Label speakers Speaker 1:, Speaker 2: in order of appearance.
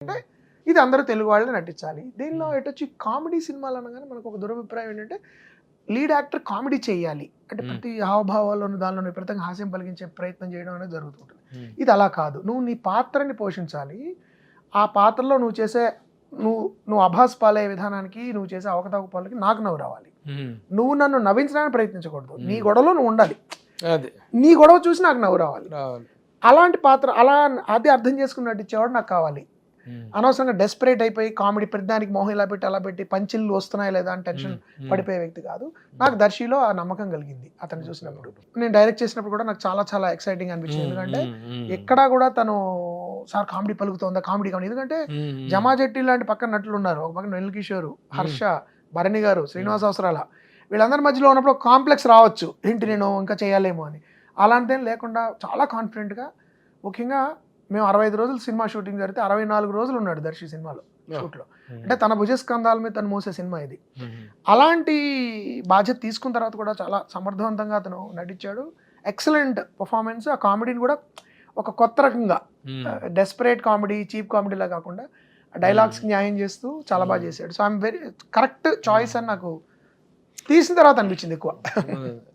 Speaker 1: అంటే ఇది అందరూ తెలుగు వాళ్ళే నటించాలి. దీనిలో ఎటొచ్చి కామెడీ సినిమాలు అనగానే మనకు ఒక దురభిప్రాయం ఏంటంటే లీడ్ యాక్టర్ కామెడీ చేయాలి అంటే ప్రతి హావభావాల్లోనూ దానిలో విపరీతంగా హాస్యం పలికించే ప్రయత్నం చేయడం అనేది జరుగుతుంటుంది. ఇది అలా కాదు, నువ్వు నీ పాత్రని పోషించాలి. ఆ పాత్రలో నువ్వు చేసే నువ్వు అభాస్ పాలే విధానానికి, నువ్వు చేసే అవకతవకలకి నాకు నవ్వు రావాలి. నువ్వు నన్ను నవ్వించడానికి ప్రయత్నించకూడదు, నీ గొడవలో నువ్వు ఉండాలి. నీ గొడవ చూసి నాకు నవ్వు రావాలి. అలాంటి పాత్ర అది అర్థం చేసుకుని నటించేవాడు నాకు కావాలి. అనవసరంగా డెస్పరేట్ అయిపోయి కామెడీ ప్రతిదానికి మొహం ఇలా పెట్టి అలా పెట్టి పంచిళ్ళు వస్తున్నాయి లేదా అని టెన్షన్ పడిపోయే వ్యక్తి కాదు. నాకు దర్శిలో ఆ నమ్మకం కలిగింది అతను చూసినప్పుడు. నేను డైరెక్ట్ చేసినప్పుడు కూడా నాకు చాలా చాలా ఎక్సైటింగ్ అనిపించింది. ఎందుకంటే ఎక్కడా కూడా తను సార్ కామెడీ పలుకుతుందా కామెడీ. ఎందుకంటే జమాజెట్టి లాంటి పక్కన నటులు ఉన్నారు, ఒక పక్కన వెన్నెల కిషోర్, హర్ష, భరణి గారు, శ్రీనివాస అవసరాల, వీళ్ళందరి మధ్యలో ఉన్నప్పుడు ఒక కాంప్లెక్స్ రావచ్చు, ఏంటి నేను ఇంకా చేయాలేమో అని. అలాంటిదేం లేకుండా చాలా కాన్ఫిడెంట్గా, ముఖ్యంగా మేము 65 రోజులు సినిమా షూటింగ్ జరిగితే 64 రోజులు ఉన్నాడు దర్శి సినిమాలో షూట్లో. అంటే తన భుజస్కంధాల మీద తను మోసే సినిమా ఇది. అలాంటి బాధ్యత తీసుకున్న తర్వాత కూడా చాలా సమర్థవంతంగా అతను నటించాడు. Excellent performance. ఆ కామెడీని కూడా ఒక కొత్త రకంగా, డెస్పరేట్ కామెడీ, చీప్ కామెడీలా కాకుండా డైలాగ్స్కి న్యాయం చేస్తూ చాలా బాగా చేశాడు. So I'm very correct choice అని నాకు తీసిన తర్వాత అనిపించింది ఎక్కువ.